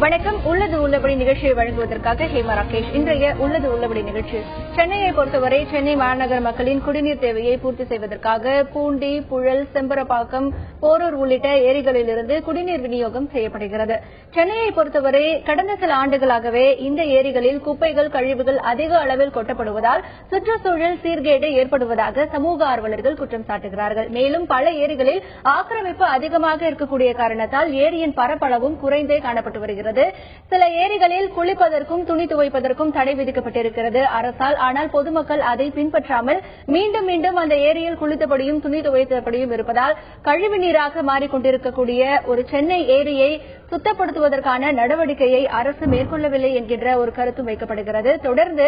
வணக்கம். உள்ளது உள்ளபடி நிகழ்ச்சியை வழங்குவதற்காக ஹேமா ராகேஷ். இன்றைய உள்ளது உள்ளபடி நிகழ்ச்சி சென்னையை பொறுத்தவரை சென்னை மாநகர மக்களின் குடிநீர் தேவையை பூர்த்தி செய்வதற்காக பூண்டி, புழல், செம்பரப்பாக்கம், போரூர் உள்ளிட்ட ஏரிகளிலிருந்து குடிநீர் விநியோகம் செய்யப்படுகிறது. சென்னையை பொறுத்தவரை கடந்த சில ஆண்டுகளாகவே இந்த ஏரிகளில் குப்பைகள், கழிவுகள் அதிக அளவில் கொட்டப்படுவதால் சுற்றுச்சூழல் சீர்கேடு ஏற்படுவதாக சமூக ஆர்வலர்கள் குற்றம் சாட்டுகிறார்கள். மேலும் பல ஏரிகளில் ஆக்கிரமிப்பு அதிகமாக இருக்கக்கூடிய காரணத்தால் ஏரியின் பரப்பளவும் குறைந்தே காணப்பட்டு வருகிறது. சில ஏரிகளில் குளிப்பதற்கும் துணி துவைப்பதற்கும் தடை விதிக்கப்பட்டிருக்கிறது அரசால். ஆனால் பொதுமக்கள் அதை பின்பற்றாமல் மீண்டும் மீண்டும் அந்த ஏரியில் குளித்தபடியும் துணி துவைத்தபடியும் இருப்பதால் கழிவு நீராக மாறிக்கொண்டிருக்கக்கூடிய ஒரு சென்னை ஏரியை சுத்தப்படுத்துவதற்கான நடவடிக்கையை அரசு மேற்கொள்ளவில்லை என்கின்ற ஒரு கருத்தும் வைக்கப்படுகிறது. தொடர்ந்து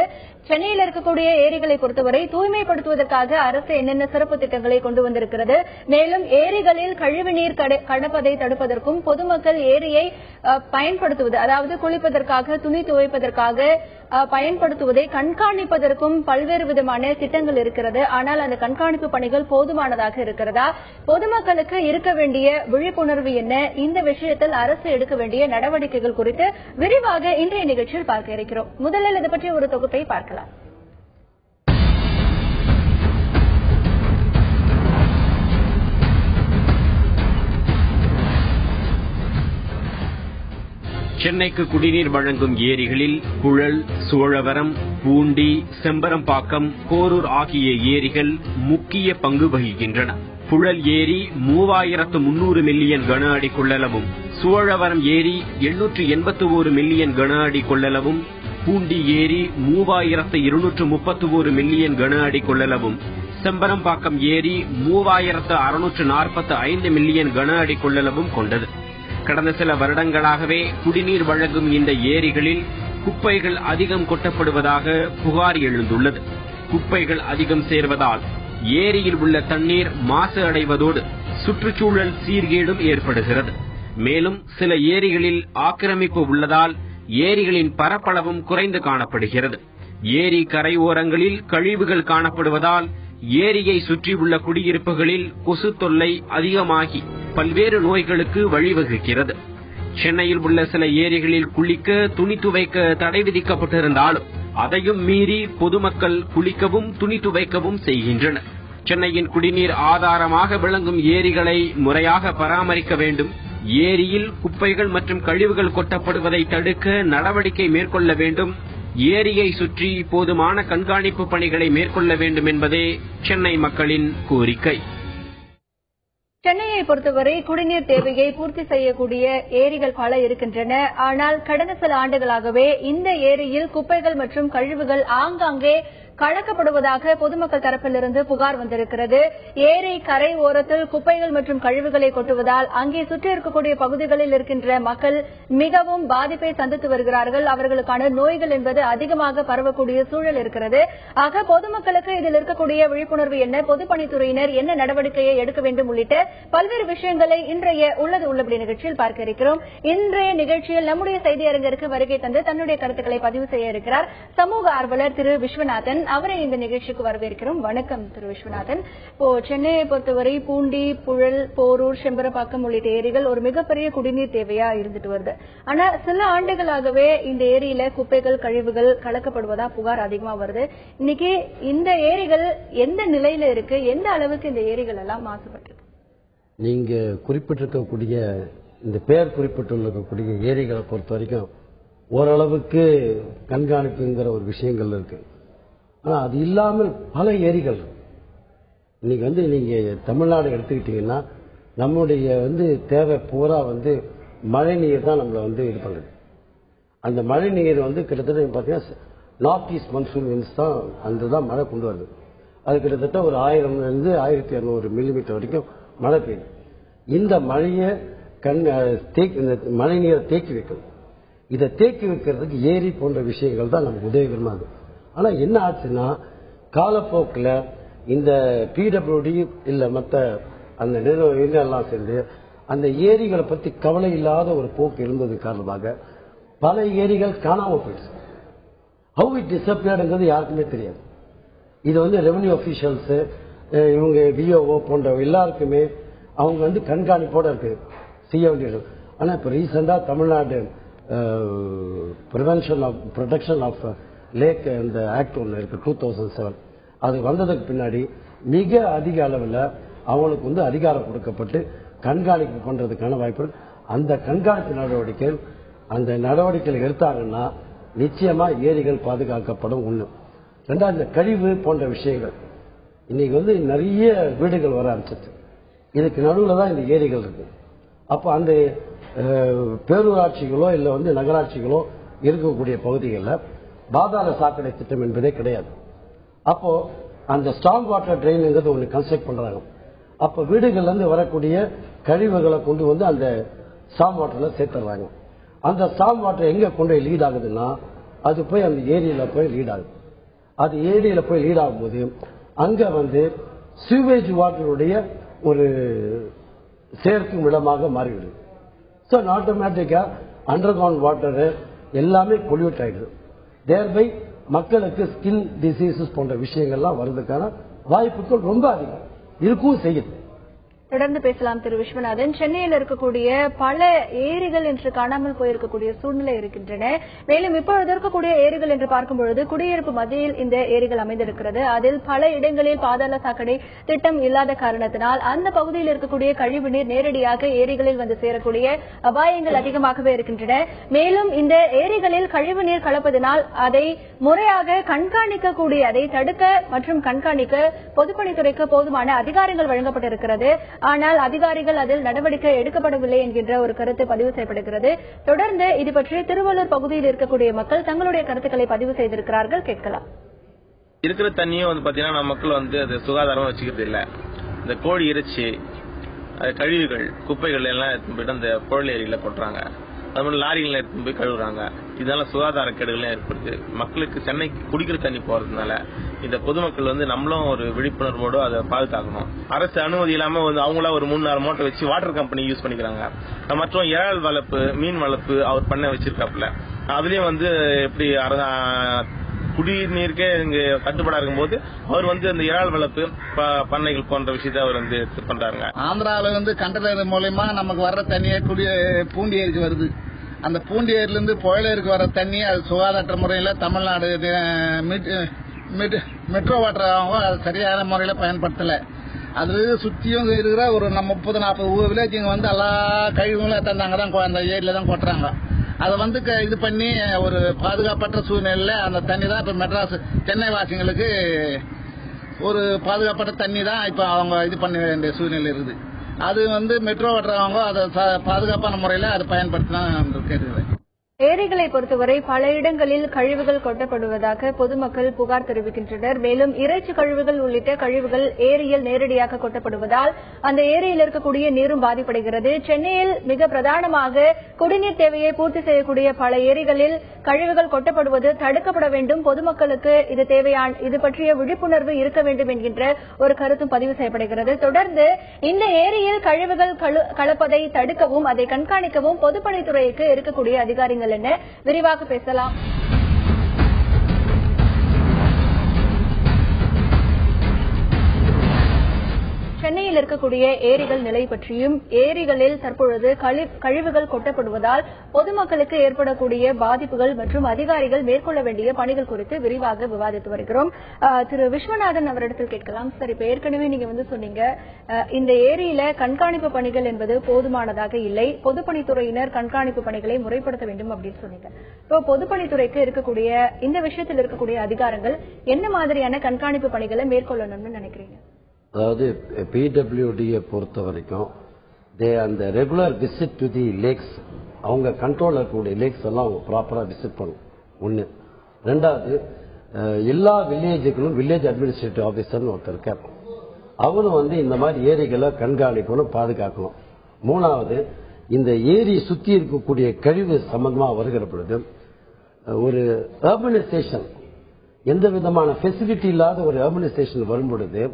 சென்னையில் இருக்கக்கூடிய ஏரிகளை பொறுத்தவரை தூய்மைப்படுத்துவதற்காக அரசு என்னென்ன சிறப்பு திட்டங்களை கொண்டு வந்திருக்கிறது, மேலும் ஏரிகளில் கழிவுநீர் கடப்பதை தடுப்பதற்கும் பொதுமக்கள் ஏரியை பயன்படுத்துவது, அதாவது குளிப்பதற்காக துணி துவைப்பதற்காக பயன்படுத்துவதை கண்காணிப்பதற்கும் பல்வேறு விதமான திட்டங்கள் இருக்கிறது. ஆனால் அந்த கண்காணிப்பு பணிகள் போதுமானதாக இருக்கிறதா, பொதுமக்களுக்கு இருக்க வேண்டிய விழிப்புணர்வு என்ன, இந்த விஷயத்தில் அரசு எடுக்க வேண்டிய நடவடிக்கைகள் குறித்து விரிவாக இன்றைய நிகழ்ச்சியில் பார்க்க இருக்கிறோம். முதலில் இது பற்றி ஒரு தொகுப்பை பார்க்கலாம். சென்னைக்கு குடிநீர் வழங்கும் ஏரிகளில் புழல், சோழவரம், பூண்டி, செம்பரம்பாக்கம், போரூர் ஆகிய ஏரிகள் முக்கிய பங்கு வகிக்கின்றன. புழல் ஏரி 3300 மில்லியன் கன அடி கொள்ளளவும், சோழவரம் ஏரி 881 மில்லியன் கன அடி கொள்ளளவும், பூண்டி ஏரி 3231 மில்லியன் கன அடி கொள்ளளவும், செம்பரம்பாக்கம் ஏரி 3645 மில்லியன் கன அடி கொள்ளளவும் கொண்டது. கடந்த சில வருடங்களாகவே குடிநீர் வழங்கும் இந்த ஏரிகளில் குப்பைகள் அதிகம் கொட்டப்படுவதாக புகார் எழுந்துள்ளது. குப்பைகள் அதிகம் சேர்வதால் ஏரியில் உள்ள தண்ணீர் மாசு அடைவதோடு சுற்றுச்சூழல் சீர்கேடும் ஏற்படுகிறது. மேலும் சில ஏரிகளில் ஆக்கிரமிப்பு உள்ளதால் ஏரிகளின் பரப்பளவும் குறைந்து காணப்படுகிறது. ஏரி கரையோரங்களில் கழிவுகள் காணப்படுவதால் ஏரியை சுற்றியுள்ள குடியிருப்புகளில் கொசு தொல்லை அதிகமாகி பல்வேறு நோய்களுக்கு வழிவகுக்கிறது. சென்னையில் உள்ள சில ஏரிகளில் குளிக்க, துணி துவைக்க தடை விதிக்கப்பட்டிருந்தாலும் அதையும் மீறி பொதுமக்கள் குளிக்கவும் துணி துவைக்கவும் செய்கின்றனர். சென்னையின் குடிநீர் ஆதாரமாக விளங்கும் ஏரிகளை முறையாக பராமரிக்க வேண்டும். ஏரியில் குப்பைகள் மற்றும் கழிவுகள் கொட்டப்படுவதை தடுக்க நடவடிக்கை மேற்கொள்ள வேண்டும். ஏரியை சுற்றி போதுமான கண்காணிப்பு பணிகளை மேற்கொள்ள வேண்டும் என்பதே சென்னை மக்களின் கோரிக்கை. சென்னையை பொறுத்தவரை குடிநீர் தேவையை பூர்த்தி செய்யக்கூடிய ஏரிகள் பல இருக்கின்றன. ஆனால் கடந்த சில ஆண்டுகளாகவே இந்த ஏரியில் குப்பைகள் மற்றும் கழிவுகள் ஆங்காங்கே கலக்கப்படுவதாக பொதுமக்கள் தரப்பிலிருந்து புகார் வந்திருக்கிறது. ஏரி கரை ஓரத்தில் குப்பைகள் மற்றும் கழிவுகளை கொட்டுவதால் அங்கே சுற்றி இருக்கக்கூடிய பகுதிகளில் இருக்கின்ற மக்கள் மிகவும் பாதிப்பை சந்தித்து வருகிறார்கள். அவர்களுக்கான நோய்கள் என்பது அதிகமாக பரவக்கூடிய சூழல் இருக்கிறது. ஆக பொதுமக்களுக்கு இதில் இருக்கக்கூடிய விழிப்புணர்வு என்ன, பொதுப்பணித்துறையினர் என்ன நடவடிக்கையை எடுக்க வேண்டும் உள்ளிட்ட பல்வேறு விஷயங்களை இன்றைய உள்ளது உள்ளபடி நிகழ்ச்சியில் பார்க்க இருக்கிறோம். இன்றைய நிகழ்ச்சியில் நம்முடைய செய்தியரங்கருக்கு வருகை தந்து தன்னுடைய கருத்துக்களை பதிவு செய்ய இருக்கிறார் சமூக ஆர்வலர் திரு விஸ்வநாதன். அவரை இந்த நிகழ்ச்சிக்கு வரவேற்கிறோம். வணக்கம் திரு விஸ்வநாதன். இப்போ சென்னையை பொறுத்தவரை பூண்டி, புழல், போரூர், செம்பரப்பாக்கம் உள்ளிட்ட ஏரிகள் ஒரு மிகப்பெரிய குடிநீர் தேவையா இருந்துட்டு வருது. ஆனா சில ஆண்டுகளாகவே இந்த ஏரியில குப்பைகள், கழிவுகள் கலக்கப்படுவதா புகார் அதிகமா வருது. இன்னைக்கு இந்த ஏரிகள் எந்த நிலையில இருக்கு, எந்த அளவுக்கு இந்த ஏரிகள் எல்லாம் மாசுபட்டு? நீங்க குறிப்பிட்டிருக்கக்கூடிய இந்த பெயர் குறிப்பிட்டுள்ளக்கூடிய ஏரிகளை பொறுத்த வரைக்கும் ஓரளவுக்கு கண்காணிப்புங்கிற ஒரு விஷயங்கள் இருக்கு. ஆனா அது இல்லாமல் பல ஏரிகள் இன்னைக்கு நீங்க தமிழ்நாடு எடுத்துக்கிட்டீங்கன்னா நம்முடைய தேவை பூரா மழை நீர் தான் நம்மள இது பண்ணுது. அந்த மழை நீர் கிட்டத்தட்ட பாத்தீங்கன்னா நார்த் ஈஸ்ட் மன்சூன் விண்ட்ஸ் தான் அதுதான் மழை கொண்டு வருது. அது கிட்டத்தட்ட ஒரு 1000 1200 மில்லிமீட்டர் வரைக்கும் மழை பெய்யுது. இந்த மழையை மழை நீரை தேக்கி வைக்கணும். இதை தேக்கி வைக்கிறதுக்கு ஏரி போன்ற விஷயங்கள் தான் நமக்கு உதவிகரமா இருக்கு. ஆனா என்ன ஆச்சுன்னா காலப்போக்கில் இந்த பிடபிள்யூடி இல்ல மற்ற அந்த நிறுவனம் எல்லாம் சேர்ந்து அந்த ஏரிகளை பத்தி கவலை இல்லாத ஒரு போக்கு இருந்தது காரணமாக பல ஏரிகள் காணாம போயிடுச்சு. ஹவு இட் டிசப்பியர்டுங்கிறது யாருக்குமே தெரியாது. இது ரெவன்யூ அபிஷியல்ஸ், இவங்க விஓஓ போன்ற எல்லாருக்குமே அவங்க கண்காணிப்போட இருக்கு செய்ய வேண்டியது. ஆனா இப்ப ரீசெண்டா தமிழ்நாடு ப்ரொடெக்ஷன் ஆஃப் லேக் இந்த ஆக்ட் ஒன்று இருக்கு 2007. அது வந்ததுக்கு பின்னாடி மிக அதிக அளவில் அவங்களுக்கு வந்து அதிகாரம் கொடுக்கப்பட்டு கண்காணிப்பு பண்றதுக்கான வாய்ப்பு. அந்த கண்காணிப்பு நடவடிக்கைகள் எடுத்தாங்கன்னா நிச்சயமா ஏரிகள் பாதுகாக்கப்படும். ஒண்ணு. ரெண்டாவது, இந்த கழிவு போன்ற விஷயங்கள் இன்னைக்கு வந்து நிறைய வீடுகள் வர ஆரம்பிச்சிட்டு, இதுக்கு நடுவில் தான் இந்த ஏரிகள் இருக்கு. அப்போ அந்த பேரூராட்சிகளோ இல்லை வந்து நகராட்சிகளோ இருக்கக்கூடிய பகுதிகளில் பாதாள சாக்கடை திட்டம் என்பதே கிடையாது. அப்போ அந்த ஸ்டார்ம் வாட்டர் ட்ரெயின்ங்கிறது ஒன்று கன்ஸ்ட்ரக்ட் பண்றாங்க. அப்போ வீடுகள்ல இருந்து வரக்கூடிய கழிவுகளை கொண்டு வந்து அந்த ஸ்டார்ம் வாட்டர்ல சேர்த்துறாங்க. அந்த ஸ்டார்ம் வாட்டர் எங்க கொண்டு போய் லீட் ஆகுதுன்னா அது போய் அந்த ஏரியில போய் லீட் ஆகுது. அது ஏரியில போய் லீட் ஆகும்போது அங்க வந்து சிவேஜ் வாட்டருடைய ஒரு சேர்க்கும் இடமாக மாறிவிடுது. ஸோ ஆட்டோமேட்டிக்கா அண்டர் கிரவுண்ட் வாட்டர் எல்லாமே பொல்யூட் ஆயிடுது. தேர்பை மக்களுக்கு ஸ்கின் டிசீசஸ் போன்ற விஷயங்கள்லாம் வருவதற்கான வாய்ப்புகள் ரொம்ப அதிகம் இருக்கும் செய்யுது. தொடர்ந்து பேசலாம் திரு விஸ்வநாதன். சென்னையில் இருக்கக்கூடிய பல ஏரிகள் என்று காணாமல் போயிருக்கக்கூடிய சூழ்நிலை இருக்கின்றன. மேலும் இப்பொழுது இருக்கக்கூடிய ஏரிகள் என்று பார்க்கும்பொழுது குடியிருப்பு மத்தியில் இந்த ஏரிகள் அமைந்திருக்கிறது. அதில் பல இடங்களில் பாதாள சாக்கடை திட்டம் இல்லாத காரணத்தினால் அந்த பகுதியில் இருக்கக்கூடிய கழிவு நீர் நேரடியாக ஏரிகளில் வந்து சேரக்கூடிய அபாயங்கள் அதிகமாகவே இருக்கின்றன. மேலும் இந்த ஏரிகளில் கழிவு நீர் கலப்பதனால் அதை முறையாக கண்காணிக்கக்கூடிய, அதை தடுக்க மற்றும் கண்காணிக்க பொதுப்பணித்துறைக்கு போதுமான அதிகாரங்கள் வழங்கப்பட்டிருக்கிறது. ஆனால் அதிகாரிகள் அதில் நடவடிக்கை எடுக்கப்படவில்லை என்கின்ற ஒரு கருத்து பதிவு செய்யப்படுகிறது. தொடர்ந்து இது பற்றி திருவள்ளூர் பகுதியில் இருக்கக்கூடிய மக்கள் தங்களுடைய கருத்துக்களை பதிவு செய்திருக்கிறார்கள். கேட்கலாம். இருக்கிற தண்ணியும் வந்து பாத்தீங்கன்னா நம்ம மக்கள் வந்து அது சுகாதாரமா வச்சுக்கிறது இல்ல. இந்த கோழி இறைச்சி, கழிவுகள், குப்பைகள் எல்லாம் எடுத்து போயிட்டு அந்த புழல் ஏரியில கொட்டுறாங்க. அது மாதிரி லாரிகள் எடுத்து போய் கழுவுறாங்க. இதனால சுகாதார கேடுகளும் ஏற்படுது. மக்களுக்கு சென்னைக்கு குடிக்கிற தண்ணி போறதுனால இந்த பொதுமக்கள் வந்து நம்மளும் ஒரு விழிப்புணர்வோடு அதை பாதுகாக்கணும். அரசு அனுமதி இல்லாம அவங்களா ஒரு 3-4 மோட்டர் வச்சு வாட்டர் கம்பெனி யூஸ் பண்ணிக்கிறாங்க. மற்றும் இறால் வளர்ப்பு, மீன் வளர்ப்பு அவர் பண்ண வச்சிருக்காப்புல. அதுலயும் வந்து எப்படி குடிநீருக்கே இங்க கட்டுப்பாடா இருக்கும்போது அவர் வந்து அந்த இறால் வளர்ப்பு பண்ணைகள் போன்ற விஷயத்தை அவர் வந்து பண்றாங்க. ஆந்திராவில வந்து கண்டனர் மூலமா நமக்கு வர்ற தண்ணியே பூண்டி ஏரிக்கு வருது. அந்த பூண்டி ஏரியில இருந்து புயலருக்கு வர தண்ணி அது சுகாதார முறையில தமிழ்நாடு மெட்ரோ வாட்டர் அவங்க அது சரியான முறையில பயன்படுத்தல. அது சுத்தியும் இருக்கிற ஒரு 30-40 வில்லேஜுங்க வந்து எல்லா கழிவுகளும் தந்தாங்கதான் அந்த ஏரியில தான் கொட்டுறாங்க. அதை வந்து இது பண்ணி ஒரு பாதுகாப்பற்ற சூழ்நிலையில அந்த தண்ணி தான் இப்ப மெட்ராஸ் சென்னை வாசிகளுக்கு ஒரு பாதுகாப்பற்ற தண்ணி தான் இப்ப அவங்க இது பண்ண வேண்டிய சூழ்நிலை இருக்குது. அது வந்து மெட்ரோ வாட்டர் அவங்க அதை பாதுகாப்பான முறையில அதை பயன்படுத்தினா கேட்டுக்கிறேன். ஏரிகளை பொறுத்தவரை பல இடங்களில் கழிவுகள் கொட்டப்படுவதாக பொதுமக்கள் புகார் தெரிவிக்கின்றனர். மேலும் இறைச்சி கழிவுகள் உள்ளிட்ட கழிவுகள் ஏரியில் நேரடியாக கொட்டப்படுவதால் அந்த ஏரியில் இருக்கக்கூடிய நீரும் பாதிப்படைகிறது. சென்னையில் மிக பிரதானமாக குடிநீர் தேவையை பூர்த்தி செய்யக்கூடிய பல ஏரிகளில் கழிவுகள் கொட்டப்படுவது தடுக்கப்பட வேண்டும். பொதுமக்களுக்கு இது பற்றிய விழிப்புணர்வு இருக்க வேண்டும் என்கின்ற ஒரு கருத்தும் பதிவு செய்யப்படுகிறது. தொடர்ந்து இந்த ஏரியில் கழிவுகள் கலப்பதை தடுக்கவும் அதை கண்காணிக்கவும் பொதுப்பணித்துறைக்கு இருக்கக்கூடிய அதிகாரிகள் என்ன விரிவாக பேசலாம். சென்னையில் இருக்கக்கூடிய ஏரிகள் நிலை பற்றியும் ஏரிகளில் தற்பொழுது கழிவுகள் கொட்டப்படுவதால் பொதுமக்களுக்கு ஏற்படக்கூடிய பாதிப்புகள் மற்றும் அதிகாரிகள் மேற்கொள்ள வேண்டிய பணிகள் குறித்து விரிவாக விவாதித்து வருகிறோம். திரு விஸ்வநாதன் அவரிடத்தில் கேட்கலாம். சார், இப்ப ஏற்கனவே நீங்க வந்து சொன்னீங்க இந்த ஏரியில கண்காணிப்பு பணிகள் என்பது போதுமானதாக இல்லை, பொதுப்பணித்துறையினர் கண்காணிப்பு பணிகளை முறைப்படுத்த வேண்டும் அப்படின்னு சொன்னீங்க. இப்போ பொதுப்பணித்துறைக்கு இருக்கக்கூடிய இந்த விஷயத்தில் இருக்கக்கூடிய அதிகாரங்கள் என்ன மாதிரியான கண்காணிப்பு பணிகளை மேற்கொள்ளணும்னு நினைக்கிறீங்க? அதாவது பிடபிள்யூடியை பொறுத்த வரைக்கும் அந்த regular visit to the lakhs, அவங்க கண்ட்ரோல் இருக்கக்கூடிய லேக்ஸ் எல்லாம் அவங்க ப்ராப்பரா விசிட் பண்ணும். ஒன்று. ரெண்டாவது, எல்லா வில்லேஜுகளும் வில்லேஜ் அட்மினிஸ்ட்ரேட்டிவ் ஆபீசர்னு ஒருத்தர் இருக்கார். அவரும் வந்து இந்த மாதிரி ஏரிகளை கண்காணிக்கணும், பாதுகாக்கணும். மூணாவது, இந்த ஏரி சுத்தி இருக்கக்கூடிய கழிவு சம்பந்தமா வருகிற பொழுது ஒரு அர்பனைசேஷன், எந்த விதமான ஃபெசிலிட்டி இல்லாத ஒரு அர்பனைசேஷன் வரும் பொழுது,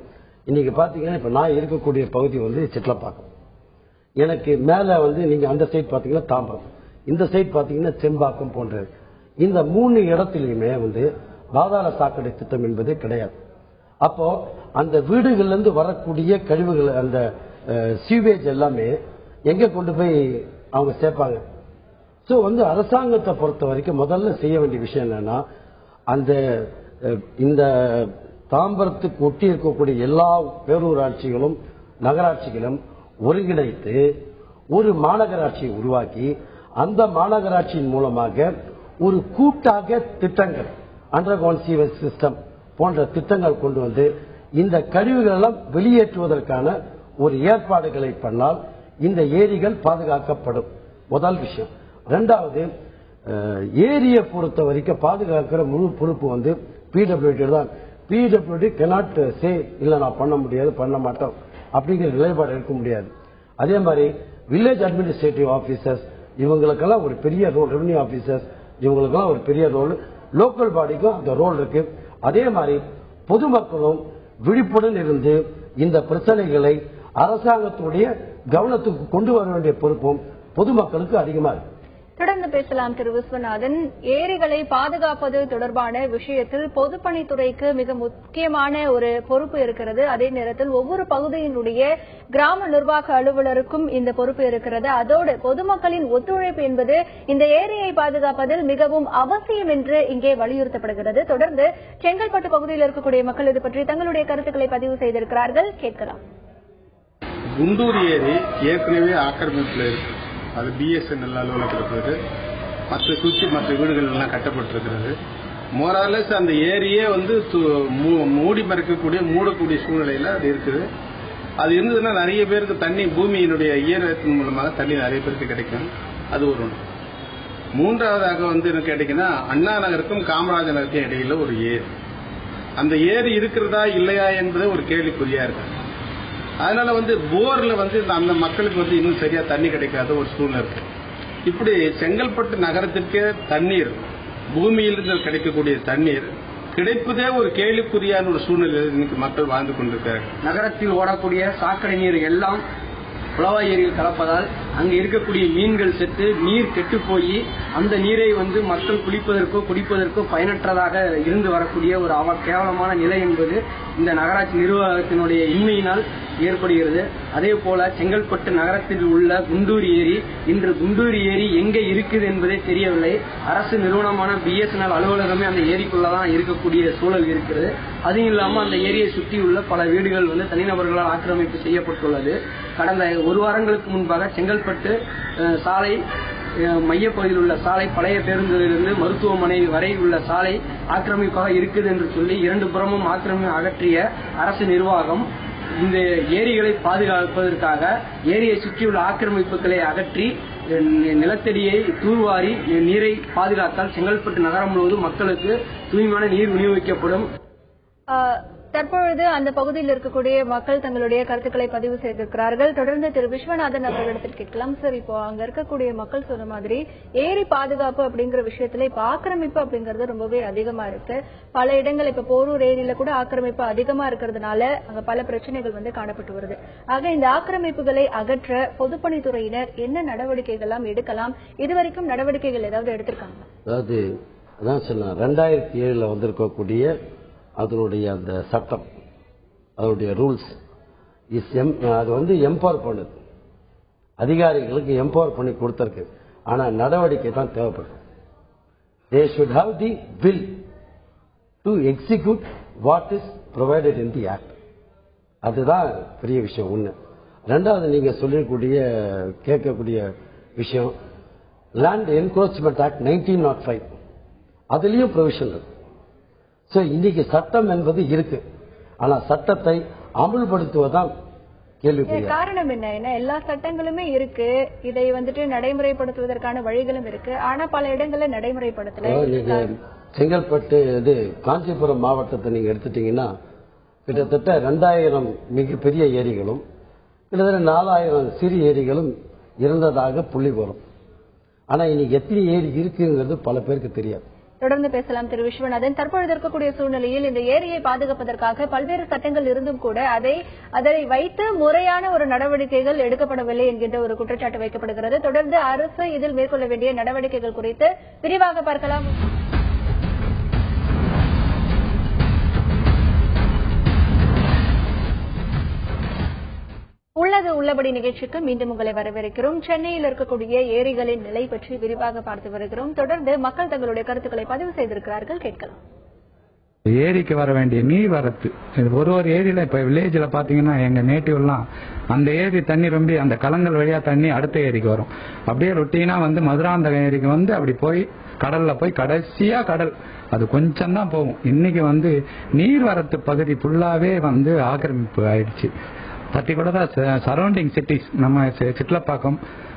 இன்னைக்கு பாத்தீங்கன்னா இப்ப நான் இருக்கக்கூடிய பகுதி வந்து சிட்லப்பாக்கம். எனக்கு மேல வந்து நீங்க அந்த சைட் பாத்தீங்கன்னா தாம்பரம், இந்த சைட் பாத்தீங்கன்னா செம்பாக்கம் போன்ற இந்த 3 இடத்திலுமே வந்து பாதாள சாக்கடை திட்டம் என்பது கிடையாது. அப்போ அந்த வீடுகள்ல இருந்து வரக்கூடிய கழிவுகள், அந்த சீவேஜ் எல்லாமே எங்க கொண்டு போய் அவங்க சேர்ப்பாங்க? சோ அரசாங்கத்தை பொறுத்த வரைக்கும் முதல்ல செய்ய வேண்டிய விஷயம் என்னன்னா, இந்த தாம்பரத்துக்கு ஒட்டி இருக்கக்கூடிய எல்லா பேரூராட்சிகளும் நகராட்சிகளும் ஒருங்கிணைத்து ஒரு மாநகராட்சியை உருவாக்கி அந்த மாநகராட்சியின் மூலமாக ஒரு கூட்டாக திட்டங்கள் அண்டர் கிரவுண்ட் சீவேஜ் சிஸ்டம் போன்ற திட்டங்கள் கொண்டு வந்து இந்த கழிவுகள் எல்லாம் வெளியேற்றுவதற்கான ஒரு ஏற்பாடுகளை பண்ணால் இந்த ஏரிகள் பாதுகாக்கப்படும். முதல் விஷயம். இரண்டாவது, ஏரியை பொறுத்த வரைக்கும் பாதுகாக்கிற முழு பொறுப்பு பிடபிள்யூடி தான். பிடபிள்யூடி cannot say இல்ல நான் பண்ண முடியாது, பண்ண மாட்டோம் அப்படிங்கிற நிலைப்பாடு இருக்க முடியாது. அதே மாதிரி வில்லேஜ் அட்மினிஸ்ட்ரேட்டிவ் ஆபீசர்ஸ் இவங்களுக்கெல்லாம் ஒரு பெரிய ரோல், ரெவன்யூ ஆபீசர்ஸ் இவங்களுக்கெல்லாம் ஒரு பெரிய ரோல், லோக்கல் பாடிக்கும் அந்த ரோல் இருக்கு. அதே மாதிரி பொதுமக்களும் விழிப்புடன் இருந்து இந்த பிரச்சனைகளை அரசாங்கத்துடைய கவனத்துக்கு கொண்டு வர வேண்டிய பொறுப்பும் பொதுமக்களுக்கு அதிகமா இருக்கு. தொடர்ந்து பேசலாம் திரு விஸ்வநாதன். ஏரிகளை பாதுகாப்பது தொடர்பான விஷயத்தில் பொதுப்பணித்துறைக்கு மிக முக்கியமான ஒரு பொறுப்பு இருக்கிறது. அதே நேரத்தில் ஒவ்வொரு பகுதியினுடைய கிராம நிர்வாக அலுவலருக்கும் இந்த பொறுப்பு இருக்கிறது. அதோடு பொதுமக்களின் ஒத்துழைப்பு என்பது இந்த ஏரியை பாதுகாப்பதில் மிகவும் அவசியம் என்று இங்கே வலியுறுத்தப்படுகிறது. தொடர்ந்து செங்கல்பட்டு பகுதியில் இருக்கக்கூடிய மக்கள் இது பற்றி தங்களுடைய கருத்துக்களை பதிவு செய்திருக்கிறார்கள். கேட்கலாம். குண்டூர் ஏரி ஏற்கனவே ஆக்கிரமிப்புல இருக்கு. அது பிஎஸ்என்எல் அலுவலகத்தில் மற்ற வீடுகள் எல்லாம் கட்டப்பட்டிருக்கிறது. மோராலஸ் அந்த ஏரியே மூடி மறைக்கக்கூடிய மூடக்கூடிய சூழ்நிலையில அது இருக்குது. அது இருந்ததுன்னா நிறைய பேருக்கு தண்ணி பூமியினுடைய ஈரத்தின் மூலமாக தண்ணி நிறைய பேருக்கு கிடைக்கும். அது ஒரு ஒன்று. மூன்றாவதாக என்ன கேட்டீங்கன்னா, அண்ணா நகருக்கும் காமராஜர் நகருக்கும் இடையில ஒரு ஏரி. அந்த ஏரி இருக்கிறதா இல்லையா என்பது ஒரு கேள்விக்குறியா இருக்கு. அதனால போர்ல அந்த மக்களுக்கு இன்னும் சரியா தண்ணி கிடைக்காத ஒரு சூழ்நிலை இருக்கு. இப்படி செங்கல்பட்டு நகரத்திற்கே தண்ணீர், பூமியிலிருந்து கிடைக்கக்கூடிய தண்ணீர் கிடைப்பதே ஒரு கேள்விக்குறியான ஒரு சூழ்நிலையில் இன்னைக்கு மக்கள் வாழ்ந்து கொண்டிருக்கிறார்கள். நகரத்தில் ஓடக்கூடிய சாக்கடை நீர் எல்லாம் புலவா ஏரியில் கலப்பதால் அங்கு இருக்கக்கூடிய மீன்கள் செத்து நீர் கெட்டு போய் அந்த நீரை மக்கள் குளிப்பதற்கோ குடிப்பதற்கோ பயனற்றதாக இருந்து வரக்கூடிய ஒரு கேவலமான நிலை என்பது இந்த நகராட்சி நிர்வாகத்தினுடைய இன்மையினால் ஏற்படுகிறது. அதே போல செங்கல்பட்டு நகரத்தில் உள்ள குண்டூர் ஏரி, இன்று குண்டூர் ஏரி எங்கே இருக்குது என்பதே தெரியவில்லை. அரசு நிறுவனமான பிஎஸ்என்எல் அலுவலகமே அந்த ஏரிக்குள்ளதான் இருக்கக்கூடிய சூழல் இருக்கிறது. அதுவும் இல்லாமல் அந்த ஏரியை சுற்றியுள்ள பல வீடுகள் தனிநபர்களால் ஆக்கிரமிப்பு செய்யப்பட்டுள்ளது. கடந்த ஒரு வாரங்களுக்கு முன்பாக செங்கல்பட்டு சாலை மையப்பகுதியில் உள்ள சாலை, பழைய பேருந்திலிருந்து மருத்துவமனை வரை உள்ள சாலை ஆக்கிரமிப்பாக இருக்குது என்று சொல்லி 2 புறமும் ஆக்கிரமிப்பு அகற்றிய அரசு நிர்வாகம் இந்த ஏரிகளை பாதுகாப்பதற்காக ஏரியை சுற்றியுள்ள ஆக்கிரமிப்புகளை அகற்றி நிலத்தடியை தூர்வாரி நீரை பாதுகாத்தால் செங்கல்பட்டு நகரம் முழுவதும் மக்களுக்கு தூய்மையான நீர் விநியோகிக்கப்படும். தற்பொழுது அந்த பகுதியில் இருக்கக்கூடிய மக்கள் தங்களுடைய கருத்துக்களை பதிவு செய்திருக்கிறார்கள். தொடர்ந்து திரு விஸ்வநாதன் அவர்களிடத்தில் கேட்கலாம். சார், இப்போ அங்க இருக்கக்கூடிய மக்கள் சொன்ன மாதிரி ஏரி பாதுகாப்பு அப்படிங்கிற விஷயத்துல இப்ப ஆக்கிரமிப்பு அப்படிங்கறது ரொம்பவே அதிகமா இருக்கு. பல இடங்கள் இப்ப போரூர் ஏரியில கூட ஆக்கிரமிப்பு அதிகமா இருக்கிறதுனால அங்க பல பிரச்சனைகள் காணப்பட்டு வருது. ஆக இந்த ஆக்கிரமிப்புகளை அகற்ற பொதுப்பணித்துறையினர் என்ன நடவடிக்கைகள் எல்லாம் எடுக்கலாம்? இதுவரைக்கும் நடவடிக்கைகள் ஏதாவது எடுத்திருக்காங்க? அதாவது அதான் சொன்ன 2007 வந்திருக்கக்கூடிய அதனுடைய அந்த சட்டம், அதனுடைய ரூல்ஸ் அது எம்பவர் பண்ணுது, அதிகாரிகளுக்கு எம்பவர் பண்ணி கொடுத்திருக்கு. ஆனா நடவடிக்கை தான் தேவைப்படும். They should have the will to execute what is provided in the act. அதுதான் பெரிய விஷயம். ஒண்ணு. ரெண்டாவது, நீங்க சொல்லக்கூடிய கேட்கக்கூடிய விஷயம் லேண்ட் என்க்ரோச்மெண்ட் ஆக்ட் 1905, அதுலயும் ப்ரொவிஷன் இருக்கு. இன்னைக்கு சட்டம் என்பது இருக்கு, ஆனா சட்டத்தை அமுல்படுத்துவதுதான் கேள்விக்குரிய காரணம் என்ன? எல்லா சட்டங்களுமே இருக்கு, இதை நடைமுறைப்படுத்துவதற்கான வழிகளும் இருக்கு, ஆனா பல இடங்கள்ல நடைமுறைப்படுத்தல. நீங்க செங்கல்பட்டு காஞ்சிபுரம் மாவட்டத்தை நீங்க எடுத்துட்டீங்கன்னா கிட்டத்தட்ட 2000 மிகப்பெரிய ஏரிகளும் கிட்டத்தட்ட 4000 சிறிய ஏரிகளும் இருந்ததாக புள்ளி வரும். ஆனா இன்னைக்கு எத்தனை ஏரி இருக்குங்கிறது பல பேருக்கு தெரியாது. தொடர்ந்து பேசலாம் திரு விஸ்வநாதன். தற்பொழுது இருக்கக்கூடிய சூழ்நிலையில் இந்த ஏரியை பாதுகாப்பதற்காக பல்வேறு சட்டங்கள் இருந்தும் கூட அதை வைத்து முறையான ஒரு நடவடிக்கைகள் எடுக்கப்படவில்லை என்கின்ற ஒரு குற்றச்சாட்டு வைக்கப்படுகிறது. தொடர்ந்து அரசு இதில் மேற்கொள்ள வேண்டிய நடவடிக்கைகள் குறித்து விரிவாக பார்க்கலாம். உள்ள உள்ளது உள்ளபடி நிகழ்ச்சிக்கு மீண்டும் உங்களை வரவேற்கிறோம். சென்னையில் இருக்கக்கூடிய ஏரிகளின் நிலை பற்றி விரிவாக பார்த்து வருகிறோம். தொடர்ந்து மக்கள் தங்களுடைய கருத்துக்களை பதிவு செய்திருக்கிறார்கள், கேட்கலாம். ஏரிக்கு வர வேண்டிய நீர் வரத்து ஒரு ஏரியில இப்ப வில்லேஜ்ல பாத்தீங்கன்னா எங்க நேட்டிவ்லாம் அந்த ஏரி தண்ணி ரொம்ப அந்த கலங்கள் வழியா தண்ணி அடுத்த ஏரிக்கு வரும். அப்படியே ரொட்டீனா மதுராந்தகம் ஏரிக்கு அப்படி போய் கடல்ல போய் கடைசியா கடல் அது கொஞ்சம் தான் போகும். இன்னைக்கு நீர் வரத்து பகுதி ஃபுல்லாவே ஆக்கிரமிப்பு ஆயிடுச்சு. பர்டிகுலரா சரௌண்டிங் சிட்டிஸ் நம்ம சிட்லப்பாக்கம்,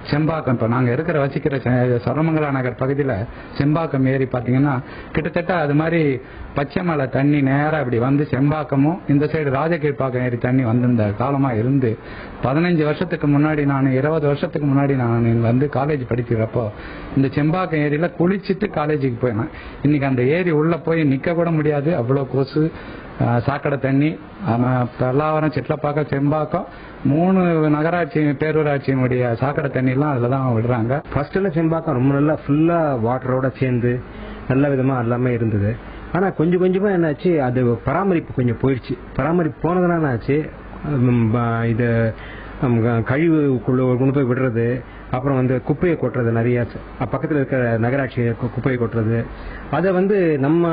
செம்பாக்கம், இப்போ நாங்கள் வசிக்கிற சரமங்கலா நகர் பகுதியில் செம்பாக்கம் ஏரி பார்த்தீங்கன்னா கிட்டத்தட்ட அது மாதிரி பச்சை மலை தண்ணி நேராக இப்படி செம்பாக்கமும் இந்த சைடு ராஜகீழ்பாக்கம் ஏரி தண்ணி வந்திருந்த காலமாக இருந்து 15 வருஷத்துக்கு முன்னாடி நான் 20 வருஷத்துக்கு முன்னாடி நான் காலேஜ் படிக்கிறப்போ இந்த செம்பாக்கம் ஏரியில் குளிச்சுட்டு காலேஜுக்கு போயினேன். இன்னைக்கு அந்த ஏரி உள்ள போய் நிற்க கூட முடியாது, அவ்வளோ கொசு, சாக்கடை தண்ணி. பல்லாவரம், சிட்லப்பாக்கம், செம்பாக்கம் 3 நகராட்சி பேரூராட்சியினுடைய சாக்கடை தண்ணி எல்லாம் அதுலதான் விடுறாங்க. ஃபர்ஸ்ட் எல்லாம் செம்பாக்கம் ரொம்ப நல்லா ஃபுல்லா வாட்டரோட சேர்ந்து நல்ல விதமா எல்லாமே இருந்தது. ஆனா கொஞ்சம் கொஞ்சமா என்னாச்சு, அது பராமரிப்பு கொஞ்சம் போயிடுச்சு. பராமரிப்பு போனதுனால ஆச்சு இது கழிவு கொண்டு போய் விடுறது, அப்புறம் குப்பையை கொட்டுறது, நிறைய பக்கத்தில் இருக்கிற நகராட்சி குப்பையை கொட்டுறது. அதை நம்ம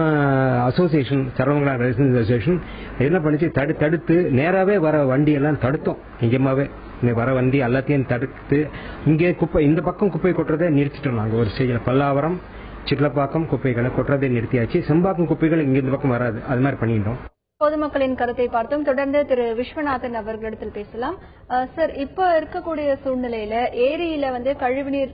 அசோசியேஷன், சரவங்கலா ரெசிடென்ஸ் அசோசியேஷன் என்ன பண்ணிச்சு, தடுத்து நேராவே வர வண்டி எல்லாம் தடுத்தோம். இங்கேமாவே வர வண்டி எல்லாத்தையும் தடுத்து இங்கே குப்பை இந்த பக்கம் குப்பை கொட்டுறதை நிறுத்திட்டோம். நாங்கள் ஒரு ஸ்டேஜில் பல்லாவரம், சிட்லப்பாக்கம் குப்பைகளை கொட்டுறதை நிறுத்தியாச்சு. செம்பாக்கம் குப்பைகள் இங்க இந்த பக்கம் வராது, அது மாதிரி பண்ணிட்டோம். பொதுமக்களின் கருத்தை பார்த்தோம். தொடர்ந்து திரு விஸ்வநாதன் அவர்களிடத்தில் பேசலாம். சார், இப்ப இருக்கக்கூடிய சூழ்நிலையில ஏரியில கழிவுநீர்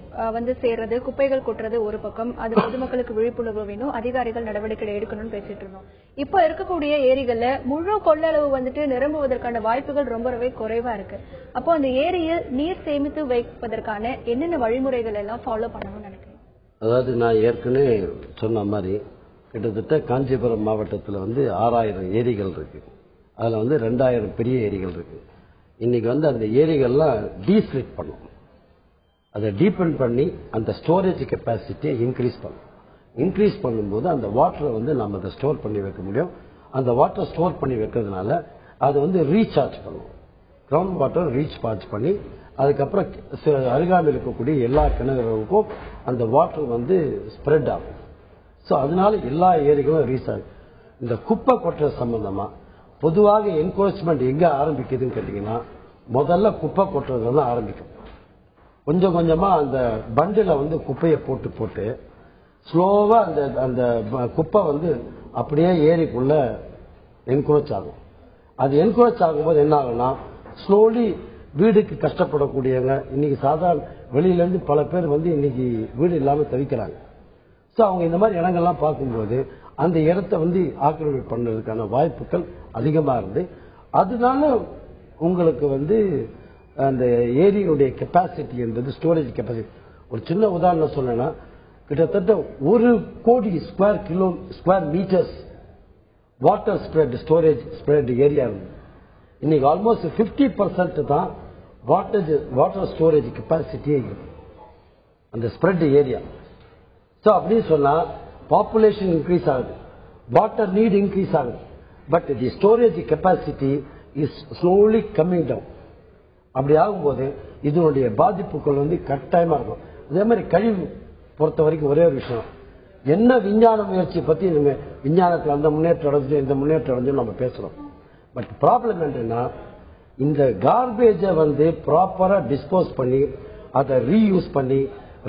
சேர்றது, குப்பைகள் கொட்டுறது ஒரு பக்கம், அது பொதுமக்களுக்கு விழிப்புணர்வு வேணும், அதிகாரிகள் நடவடிக்கை எடுக்கணும்னு பேசிட்டு இருந்தோம். இப்ப இருக்கக்கூடிய ஏரிகள்ல முழு கொள்ளளவு நிரம்புவதற்கான வாய்ப்புகள் ரொம்பவே குறைவா இருக்கு. அப்போ அந்த ஏரியில் நீர் சேமித்து வைப்பதற்கான என்னென்ன வழிமுறைகள் எல்லாம் ஃபாலோ பண்ணணும்னு நினைக்கிறேன்? அதாவது நான் ஏற்கனவே சொன்ன மாதிரி கிட்டத்தட்ட காஞ்சிபுரம் மாவட்டத்தில் 6000 ஏரிகள் இருக்கு. அதில் 2000 பெரிய ஏரிகள் இருக்கு. இன்னைக்கு அந்த ஏரிகள்லாம் டீஸ்லிட் பண்ணும், அதை டீபெண்ட் பண்ணி அந்த ஸ்டோரேஜ் கெப்பாசிட்டியை இன்க்ரீஸ் பண்ணும். இன்க்ரீஸ் பண்ணும்போது அந்த வாட்டரை நம்ம அதை ஸ்டோர் பண்ணி வைக்க முடியும். அந்த வாட்டர் ஸ்டோர் பண்ணி வைக்கிறதுனால அது ரீசார்ஜ் பண்ணும். கிரவுண்ட் வாட்டர் ரீசார்ஜ் பண்ணி அதுக்கப்புறம் அருகாமையில் இருக்கக்கூடிய எல்லா கிணறுகளுக்கும் அந்த வாட்டர் ஸ்ப்ரெட் ஆகும். ஸோ அதனால எல்லா ஏரிகளும் ரீசார்ஜ். இந்த குப்பை கொட்டுற சம்பந்தமா பொதுவாக என்கரேஜ்மெண்ட் எங்க ஆரம்பிக்குதுன்னு கேட்டீங்கன்னா, முதல்ல குப்பை கொட்டுறதுல தான் ஆரம்பிக்கும். கொஞ்சம் கொஞ்சமா அந்த பண்டில குப்பையை போட்டு ஸ்லோவா அந்த குப்பை அப்படியே ஏரிக்குள்ள என்கரேஜ் ஆகும். அது என்கரேஜ் ஆகும்போது என்ன ஆகும்னா, ஸ்லோலி வீடுக்கு கஷ்டப்படக்கூடியவங்க, இன்னைக்கு சாதாரண வெளியில இருந்து பல பேர் இன்னைக்கு வீடு இல்லாம தவிக்கிறாங்க. அவங்க இந்த மாதிரி இடங்கள்லாம் பார்க்கும்போது அந்த இடத்தை ஆக்கிரமிப்பு பண்ணுறதுக்கான வாய்ப்புகள் அதிகமா இருந்து, அதனால உங்களுக்கு அந்த ஏரியினுடைய கெப்பாசிட்டி என்பது ஸ்டோரேஜ் கெப்பாசிட்டி. ஒரு சின்ன உதாரணம் சொன்னா, கிட்டத்தட்ட 1 crore square meters water spread storage spread area இருக்கு. இன்னைக்கு ஆல்மோஸ்ட் 50% தான் வாட்டர் ஸ்டோரேஜ் கெப்பாசிட்டியே இருக்கு அந்த ஸ்ப்ரெட் ஏரியா. ஸோ அப்படின்னு சொன்னா பாப்புலேஷன் இன்க்ரீஸ் ஆகுது, வாட்டர் நீட் இன்க்ரீஸ் ஆகுது, but the storage capacity is slowly coming down. அப்படி ஆகும்போது இதனுடைய பாதிப்புகள் கட்டாயமா இருக்கும். அதே மாதிரி கழிவு பொறுத்த வரைக்கும் ஒரே ஒரு விஷயம், என்ன விஞ்ஞான முயற்சி பத்தி நம்ம விஞ்ஞானத்தில் அந்த முன்னேற்றம் அடைஞ்சு இந்த முன்னேற்றம் அடைஞ்சு நம்ம பேசுறோம். பட் ப்ராப்ளம் என்னன்னா, இந்த கார்பேஜை ப்ராப்பரா டிஸ்போஸ் பண்ணி அதை ரீயூஸ் பண்ணி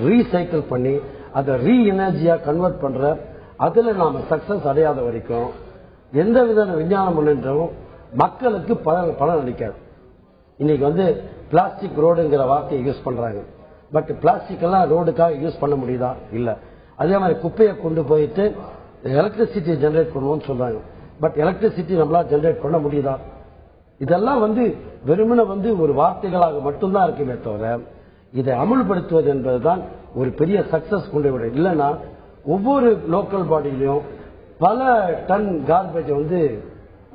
ரீசைக்கிள் பண்ணி அதை ரீ எனர்ஜியா கன்வெர்ட் பண்ற அதுல நாம சக்சஸ் அடையாத வரைக்கும் எந்த வித விஞ்ஞான முன்னேற்றமும் மக்களுக்கு பலன் அளிக்காது. இன்னைக்கு பிளாஸ்டிக் ரோடுங்கிற வார்த்தையை யூஸ் பண்றாங்க, பட் பிளாஸ்டிக் எல்லாம் ரோடுக்காக யூஸ் பண்ண முடியுதா? இல்ல. அதே மாதிரி குப்பையை கொண்டு போயிட்டு எலக்ட்ரிசிட்டி ஜெனரேட் பண்ணுவோம்னு சொல்றாங்க, பட் எலக்ட்ரிசிட்டி நம்மளால ஜெனரேட் பண்ண முடியுதா? இதெல்லாம் வெறுமனே ஒரு வார்த்தைகளாக மட்டும்தான் இருக்குமே தவிர இதை அமுல்படுத்துவது என்பதுதான் ஒரு பெரிய சக்சஸ் கொண்டு விட. இல்லைன்னா ஒவ்வொரு லோக்கல் பாடியிலையும் பல டன் கார்பேஜ்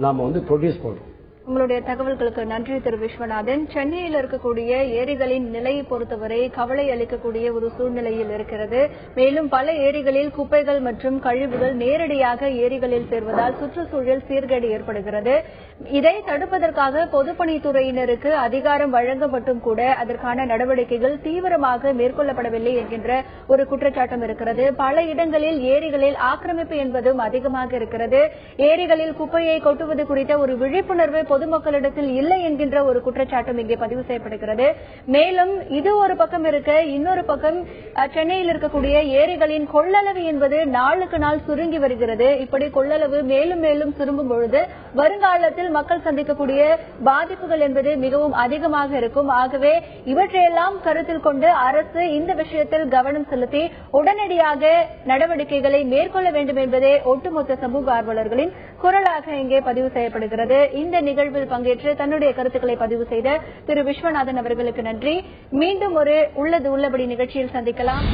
நாம ப்ரொடியூஸ் பண்றோம். உங்களுடைய தகவல்களுக்கு நன்றி திரு விஸ்வநாதன். சென்னையில் இருக்கக்கூடிய ஏரிகளின் நிலையை பொறுத்தவரை கவலை அளிக்கக்கூடிய ஒரு சூழ்நிலையில் இருக்கிறது. மேலும் பல ஏரிகளில் குப்பைகள் மற்றும் கழிவுகள் நேரடியாக ஏரிகளில் சேர்வதால் சுற்றுச்சூழல் சீர்கேடு ஏற்படுகிறது. இதை தடுப்பதற்காக பொதுப்பணித்துறையினருக்கு அதிகாரம் வழங்கப்பட்டும் கூட அதற்கான நடவடிக்கைகள் தீவிரமாக மேற்கொள்ளப்படவில்லை என்கின்ற ஒரு குற்றச்சாட்டும் இருக்கிறது. பல இடங்களில் ஏரிகளில் ஆக்கிரமிப்பு என்பதும் அதிகமாக இருக்கிறது. ஏரிகளில் குப்பையை கொட்டுவது குறித்த ஒரு விழிப்புணர்வு பொதுமக்களிடத்தில் இல்லை என்கின்ற ஒரு குற்றச்சாட்டும் இங்கே பதிவு செய்யப்படுகிறது. மேலும் இது ஒரு பக்கம் இருக்க, இன்னொரு பக்கம் சென்னையில் இருக்கக்கூடிய ஏரிகளின் கொள்ளளவு என்பது நாளுக்கு நாள் சுருங்கி வருகிறது. இப்படி கொள்ளளவு மேலும் மேலும் சுருங்கும் பொழுது வருங்காலத்தில் மக்கள் சந்திக்கக்கூடிய பாதிப்புகள் என்பது மிகவும் அதிகமாக இருக்கும். ஆகவே இவற்றையெல்லாம் கருத்தில் கொண்டு அரசு இந்த விஷயத்தில் கவனம் செலுத்தி உடனடியாக நடவடிக்கைகளை மேற்கொள்ள வேண்டும் என்பதே ஒட்டுமொத்த சமூக ஆர்வலர்களின் குரலாக இங்கே பதிவு செய்யப்படுகிறது. இந்த நிகழ்வில் பங்கேற்று தன்னுடைய கருத்துக்களை பதிவு செய்த திரு விஸ்வநாதன் அவர்களுக்கு நன்றி. மீண்டும் ஒரு உள்ளது உள்ளபடி நிகழ்ச்சியில் சந்திக்கலாம்.